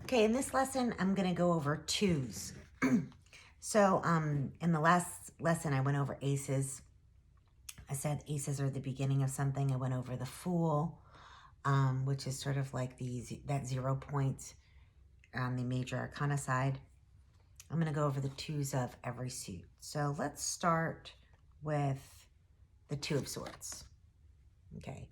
Okay, in this lesson, I'm going to go over twos. So, in the last lesson, I went over aces. I said aces are the beginning of something. I went over the fool, which is sort of like that 0 point on the major arcana side. I'm going to go over the twos of every suit. So let's start with the Two of Swords. Okay.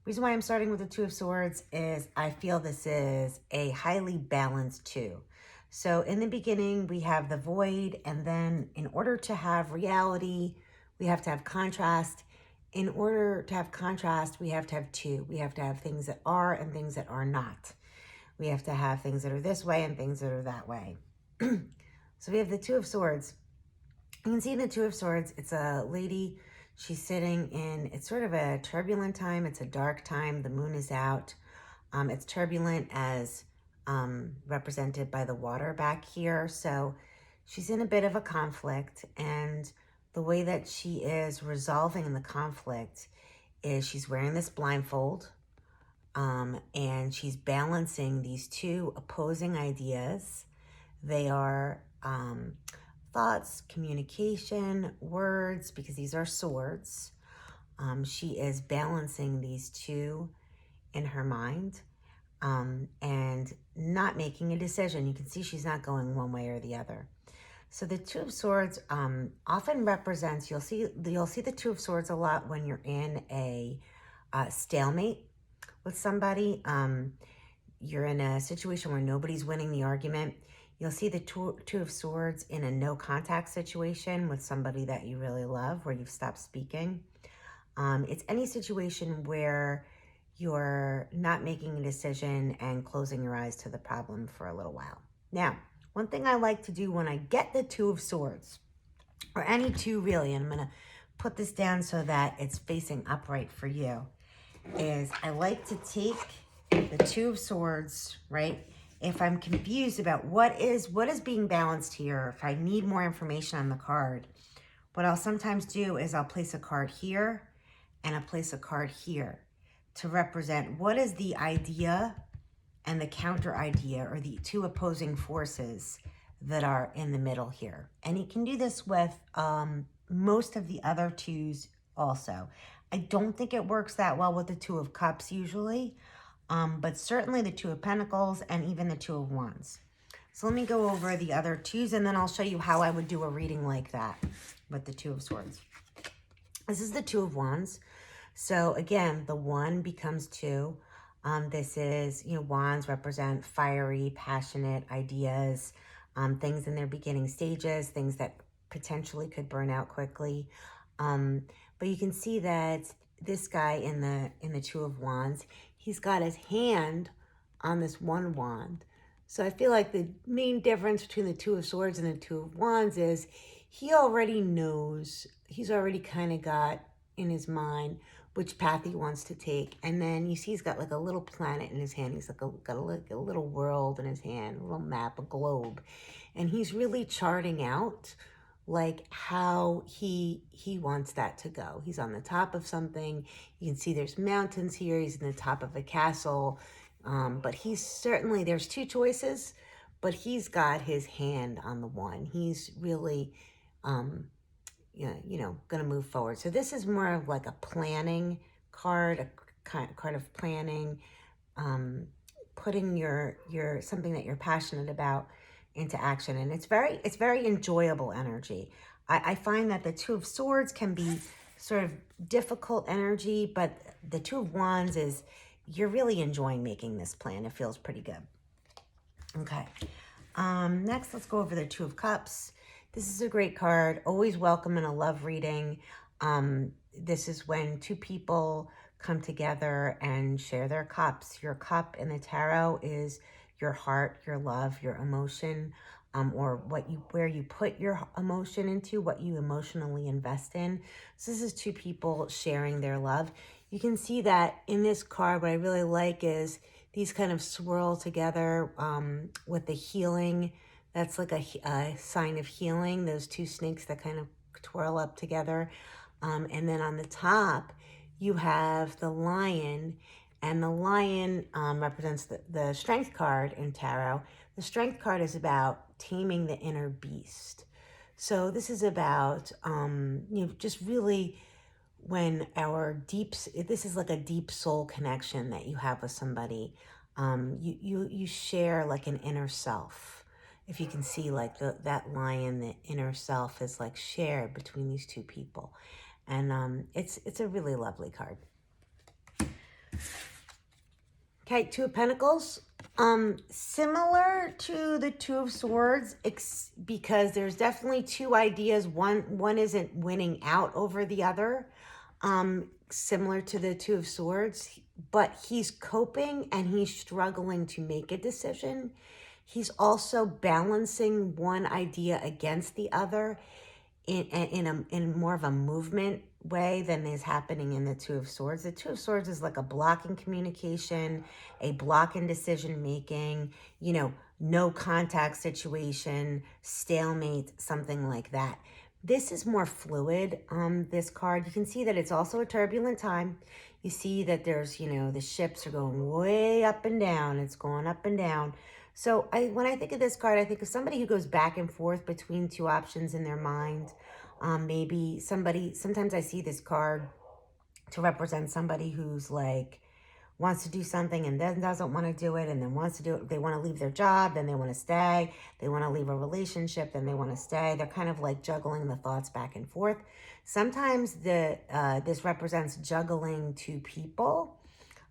Reason why I'm starting with the Two of Swords is I feel this is a highly balanced two. So in the beginning, we have the void, and then in order to have reality, we have to have contrast. In order to have contrast, we have to have two. We have to have things that are and things that are not. We have to have things that are this way and things that are that way. So we have the Two of Swords. You can see in the Two of Swords, it's a lady. She's sitting in, it's sort of a turbulent time. It's a dark time. The moon is out. It's turbulent as represented by the water back here. So she's in a bit of a conflict. And the way that she is resolving the conflict is she's wearing this blindfold. And she's balancing these two opposing ideas. They are thoughts, communication, words, because these are swords. She is balancing these two in her mind and not making a decision. You can see she's not going one way or the other. So the Two of Swords often represents, you'll see the Two of Swords a lot when you're in a stalemate with somebody. You're in a situation where nobody's winning the argument. You'll see the Two of Swords in a no contact situation with somebody that you really love, where you've stopped speaking. It's any situation where you're not making a decision and closing your eyes to the problem for a little while. Now, one thing I like to do when I get the Two of Swords, or any two really, and I'm going to put this down so that it's facing upright for you, is I like to take the Two of Swords, right? If I'm confused about what is being balanced here, if I need more information on the card, what I'll sometimes do is I'll place a card here and I'll place a card here to represent what is the idea and the counter idea, or the two opposing forces that are in the middle here. And you can do this with most of the other twos also. I don't think it works that well with the Two of Cups usually, but certainly the Two of Pentacles and even the Two of Wands. So let me go over the other twos, and then I'll show you how I would do a reading like that with the Two of Swords. This is the Two of Wands. So again, the one becomes two. This is, wands represent fiery, passionate ideas, things in their beginning stages, things that potentially could burn out quickly. But you can see that this guy in the Two of Wands, he's got his hand on this one wand. So I feel like the main difference between the Two of Swords and the Two of Wands is he already knows, he's already kind of got in his mind which path he wants to take. And then you see he's got like a little planet in his hand. He's like got a little world in his hand, a little map, a globe. And he's really charting out like how he wants that to go. He's on the top of something. You can see there's mountains here. He's in the top of a castle. But he's certainly, there's two choices, but he's got his hand on the one. He's really, going to move forward. So this is more of like a planning card, a card of planning, putting your something that you're passionate about into action. And it's very enjoyable energy. I find that the Two of Swords can be sort of difficult energy, but the Two of Wands is, you're really enjoying making this plan. It feels pretty good. Okay. Next, let's go over the Two of Cups. This is a great card, always welcome in a love reading. This is when two people come together and share their cups. Your cup in the tarot is your heart, your love, your emotion, or where you put your emotion into, what you emotionally invest in. So this is two people sharing their love. You can see that in this card. What I really like is these kind of swirl together with the healing. That's like a sign of healing, those two snakes that kind of twirl up together. And then on the top, you have the lion, And the lion represents the strength card in tarot. The strength card is about taming the inner beast. So this is about, just really when this is like a deep soul connection that you have with somebody. You share like an inner self. If you can see like that lion, the inner self is like shared between these two people. And it's a really lovely card. Okay, Two of Pentacles. Similar to the Two of Swords, because there's definitely two ideas. One isn't winning out over the other. Similar to the Two of Swords, but he's coping and he's struggling to make a decision. He's also balancing one idea against the other in more of a movement way than is happening in the Two of Swords. The Two of Swords is like a block in communication, a block in decision making, no contact situation, stalemate, something like that. This is more fluid, this card. You can see that it's also a turbulent time. You see that there's, the ships are going way up and down. It's going up and down. So when I think of this card, I think of somebody who goes back and forth between two options in their mind. Maybe sometimes I see this card to represent somebody who's like, wants to do something and then doesn't want to do it, and then wants to do it. They want to leave their job, then they want to stay. They want to leave a relationship, then they want to stay. They're kind of like juggling the thoughts back and forth. Sometimes this represents juggling two people.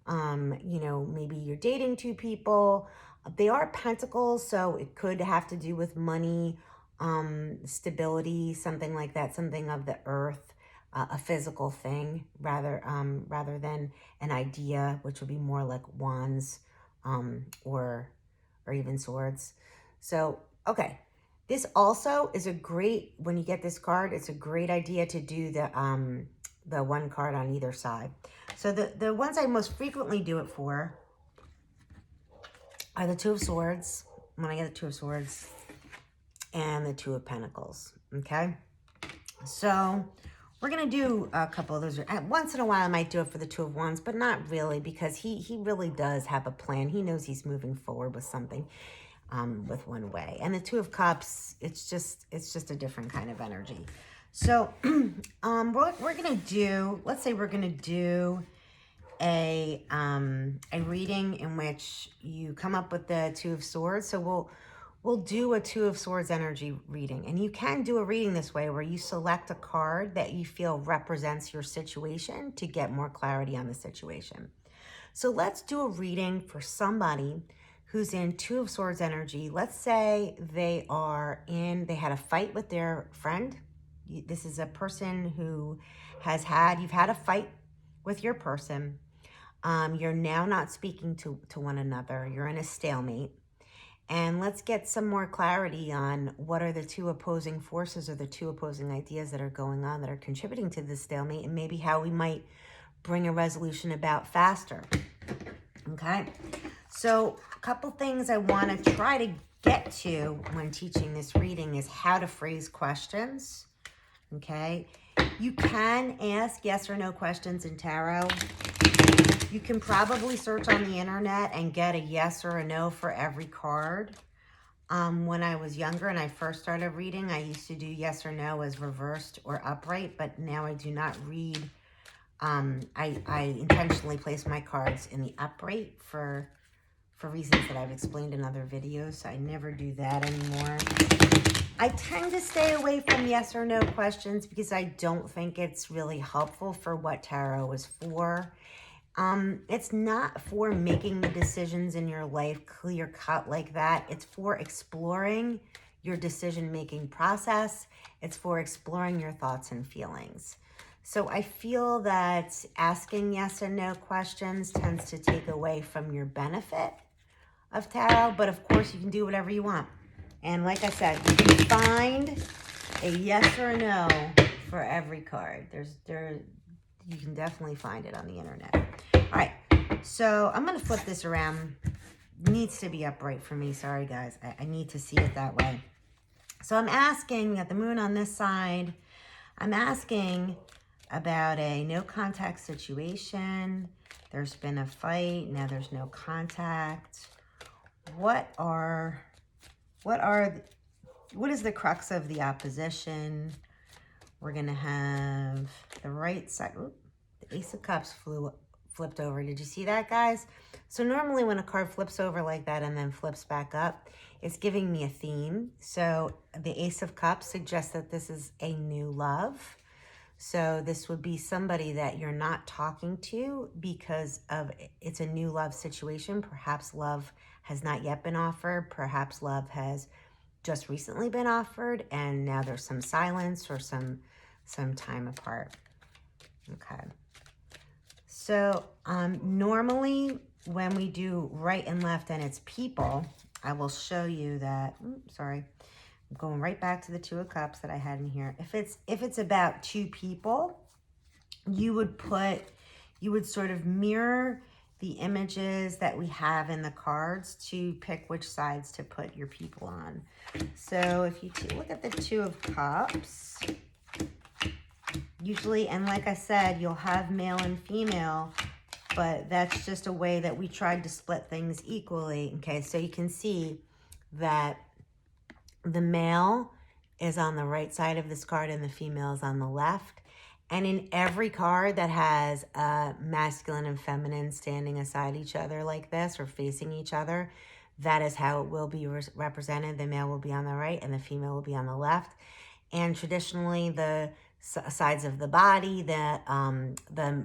Maybe you're dating two people. They are pentacles, so it could have to do with money, stability, something like that, something of the earth, a physical thing rather than an idea, which would be more like wands, or even swords. So, okay. This also is when you get this card, it's a great idea to do the one card on either side. So the ones I most frequently do it for are the Two of Swords, when I get the Two of Swords, and the Two of Pentacles, okay? So we're going to do a couple of those. Once in a while, I might do it for the Two of Wands, but not really, because he really does have a plan. He knows he's moving forward with something, with one way. And the Two of Cups, it's just a different kind of energy. So what we're going to do, let's say we're going to do a reading in which you come up with the Two of Swords. So we'll do a Two of Swords energy reading. And you can do a reading this way where you select a card that you feel represents your situation to get more clarity on the situation. So let's do a reading for somebody who's in Two of Swords energy. Let's say they had a fight with their friend. This is a person who you've had a fight with your person. You're now not speaking to one another. You're in a stalemate. And let's get some more clarity on what are the two opposing forces or the two opposing ideas that are going on that are contributing to this stalemate, and maybe how we might bring a resolution about faster. Okay? So a couple things I want to try to get to when teaching this reading is how to phrase questions. Okay? You can ask yes or no questions in tarot. You can probably search on the internet and get a yes or a no for every card. When I was younger and I first started reading, I used to do yes or no as reversed or upright, but now I do not read. I intentionally place my cards in the upright for reasons that I've explained in other videos, so I never do that anymore. I tend to stay away from yes or no questions because I don't think it's really helpful for what tarot is for. It's not for making the decisions in your life clear cut like that. It's for exploring your decision-making process. It's for exploring your thoughts and feelings. So I feel that asking yes or no questions tends to take away from your benefit of tarot, but of course you can do whatever you want. And like I said, you can find a yes or a no for every card. You can definitely find it on the internet. All right, so I'm going to flip this around. It needs to be upright for me. Sorry, guys. I need to see it that way. So I'm asking, we got the moon on this side. I'm asking about a no contact situation. There's been a fight. Now there's no contact. What is the crux of the opposition? We're going to have the right side. Oop, the Ace of Cups flipped over. Did you see that, guys? So normally when a card flips over like that and then flips back up, it's giving me a theme. So the Ace of Cups suggests that this is a new love. So this would be somebody that you're not talking to because of it's a new love situation. Perhaps love has not yet been offered. Perhaps love has just recently been offered and now there's some silence or some time apart. Okay. So normally when we do right and left and it's people, I will show you that, sorry, I'm going right back to the Two of Cups that I had in here. If it's about two people, you would sort of mirror the images that we have in the cards to pick which sides to put your people on. So if you look at the Two of Cups, usually, and like I said, you'll have male and female, but that's just a way that we tried to split things equally. Okay, so you can see that the male is on the right side of this card and the female is on the left. And in every card that has masculine and feminine standing aside each other like this or facing each other, that is how it will be represented. The male will be on the right and the female will be on the left. And traditionally, the sides of the body, the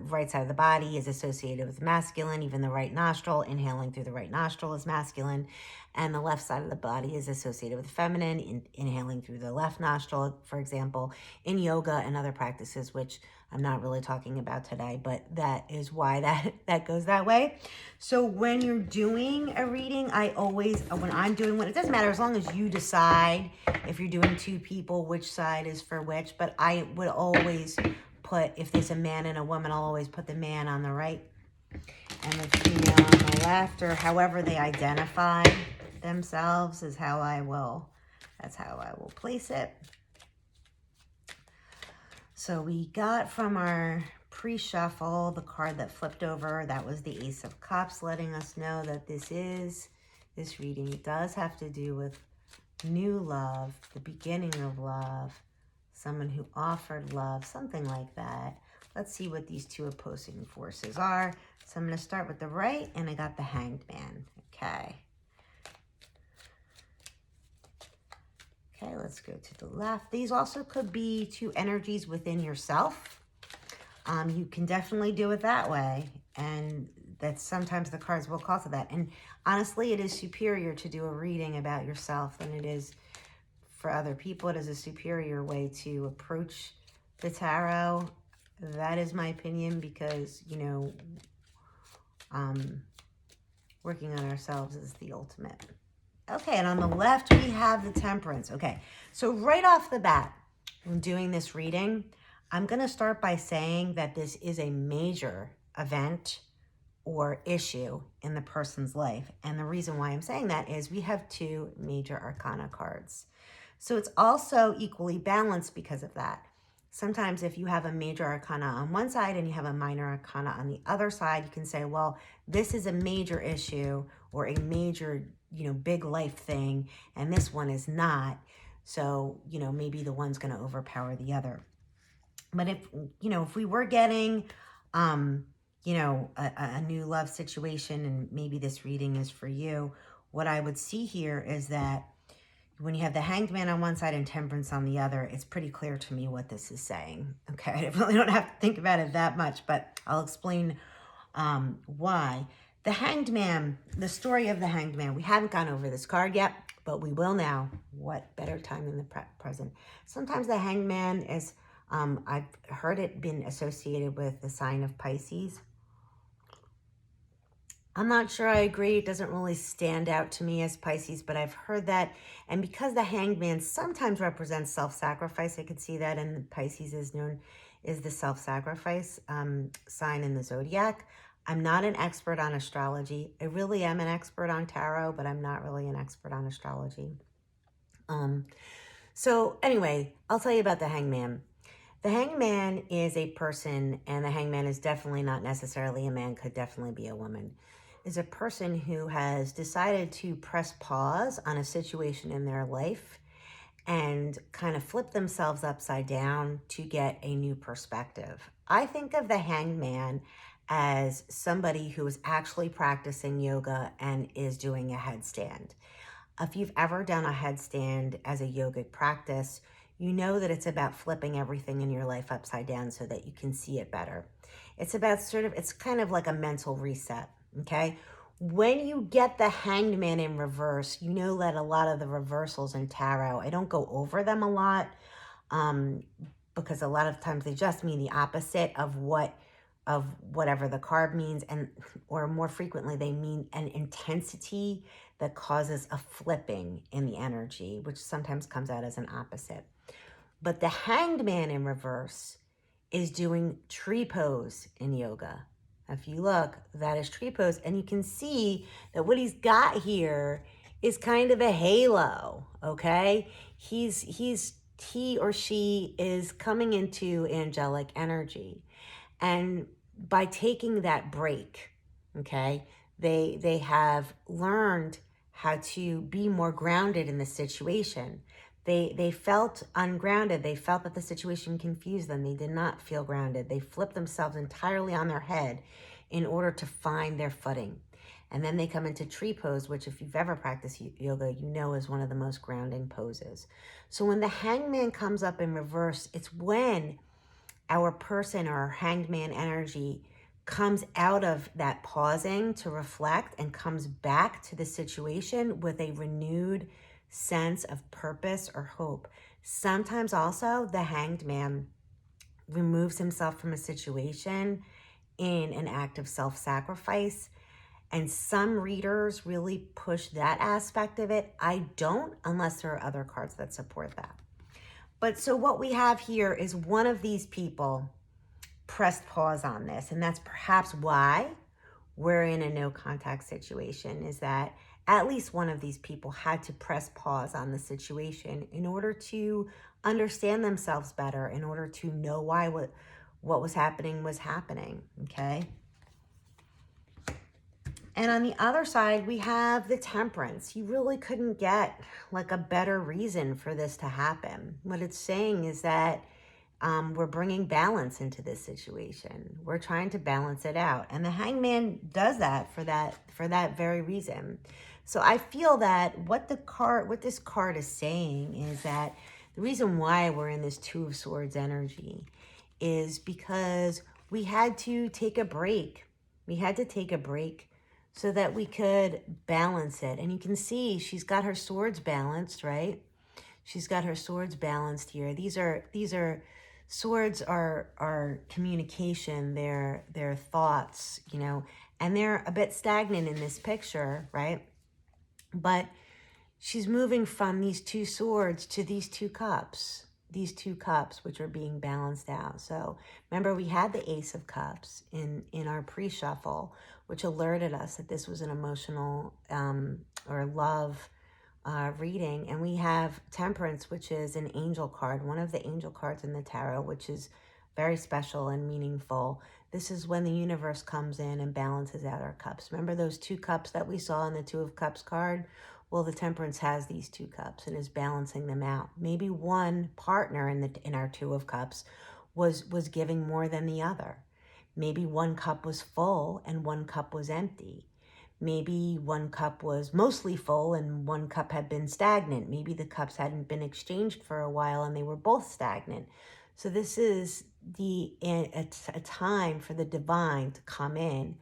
right side of the body is associated with masculine. Even the right nostril, inhaling through the right nostril is masculine. And the left side of the body is associated with feminine, inhaling through the left nostril, for example, in yoga and other practices, which I'm not really talking about today, but that is why that goes that way. So when you're doing a reading, when I'm doing one, it doesn't matter as long as you decide if you're doing two people, which side is for which, but I would always put, if there's a man and a woman, I'll always put the man on the right and the female on the left, or however they identify themselves is how that's how I will place it. So we got from our pre-shuffle the card that flipped over. That was the Ace of Cups, letting us know that this reading does have to do with new love, the beginning of love, someone who offered love, something like that. Let's see what these two opposing forces are. So I'm going to start with the right, and I got the Hanged Man. Okay. Okay, let's go to the left. These also could be two energies within yourself. You can definitely do it that way. And that's sometimes the cards will call to that. And honestly, it is superior to do a reading about yourself than it is for other people. It is a superior way to approach the tarot. That is my opinion because, you know, working on ourselves is the ultimate. Okay, and on the left, we have the Temperance. Okay, so right off the bat, when doing this reading, I'm going to start by saying that this is a major event or issue in the person's life. And the reason why I'm saying that is we have two major arcana cards. So it's also equally balanced because of that. Sometimes if you have a major arcana on one side and you have a minor arcana on the other side, you can say, well, this is a major issue or a major, you know, big life thing, and this one is not. So, you know, maybe the one's going to overpower the other. But if, you know, if we were getting, you know, a new love situation, and maybe this reading is for you, what I would see here is that when you have the Hanged Man on one side and Temperance on the other, it's pretty clear to me what this is saying. Okay, I really don't have to think about it that much, but I'll explain why. The Hanged Man, the story of the Hanged Man, we haven't gone over this card yet, but we will now. What better time than the present? Sometimes the Hanged Man is, I've heard it been associated with the sign of Pisces. I'm not sure I agree. It doesn't really stand out to me as Pisces, but I've heard that. And because the Hanged Man sometimes represents self-sacrifice, I could see that, and Pisces is known as the self-sacrifice sign in the zodiac. I'm not an expert on astrology. I really am an expert on tarot, but I'm not really an expert on astrology. So anyway, I'll tell you about the Hanged Man. The hangman is a person, and the hangman is definitely not necessarily a man, could definitely be a woman, is a person who has decided to press pause on a situation in their life and kind of flip themselves upside down to get a new perspective. I think of the hangman as somebody who is actually practicing yoga and is doing a headstand. If you've ever done a headstand as a yogic practice, you know that it's about flipping everything in your life upside down so that you can see it better. It's about it's kind of like a mental reset, okay? When you get the hanged man in reverse, you know that a lot of the reversals in tarot, I don't go over them a lot because a lot of times they just mean the opposite of whatever the card means, and or more frequently they mean an intensity that causes a flipping in the energy, which sometimes comes out as an opposite. But the hanged man in reverse is doing tree pose in yoga. If you look, that is tree pose, and you can see that what he's got here is kind of a halo, okay? He or she is coming into angelic energy. And by taking that break, okay, they have learned how to be more grounded in the situation. They felt ungrounded. They felt that the situation confused them. They did not feel grounded. They flipped themselves entirely on their head in order to find their footing. And then they come into tree pose, which if you've ever practiced yoga, you know is one of the most grounding poses. So when the hangman comes up in reverse, it's when our person or hanged man energy comes out of that pausing to reflect and comes back to the situation with a renewed sense of purpose or hope. Sometimes also the hanged man removes himself from a situation in an act of self-sacrifice. And some readers really push that aspect of it. I don't, unless there are other cards that support that. But so what we have here is one of these people pressed pause on this. And that's perhaps why we're in a no contact situation, is that at least one of these people had to press pause on the situation in order to understand themselves better, in order to know why what was happening, okay? And on the other side, we have the Temperance. You really couldn't get like a better reason for this to happen. What it's saying is that we're bringing balance into this situation. We're trying to balance it out. And the hangman does that for that very reason. So I feel that what this card is saying is that the reason why we're in this Two of Swords energy is because we had to take a break. We had to take a break so that we could balance it. And you can see she's got her swords balanced, right? She's got her swords balanced here. These are swords are communication, they're thoughts, you know, and they're a bit stagnant in this picture, right? But she's moving from these two swords to these two cups, which are being balanced out. So remember, we had the Ace of Cups in our pre-shuffle, which alerted us that this was an emotional or love reading. And we have Temperance, which is an angel card, one of the angel cards in the tarot, which is very special and meaningful. This is when the universe comes in and balances out our cups. Remember those two cups that we saw in the Two of Cups card? Well, the Temperance has these two cups and is balancing them out. Maybe one partner in our Two of Cups was giving more than the other. Maybe one cup was full and one cup was empty. Maybe one cup was mostly full and one cup had been stagnant. Maybe the cups hadn't been exchanged for a while and they were both stagnant. So this is a time for the divine to come in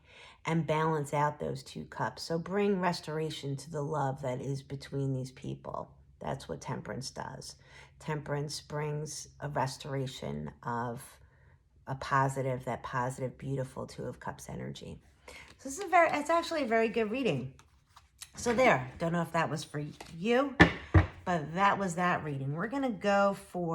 and balance out those two cups. So bring restoration to the love that is between these people. That's what Temperance does. Temperance brings a restoration of that positive, beautiful Two of Cups energy. So this is it's actually a very good reading. So there, don't know if that was for you, but that was that reading. We're going to go for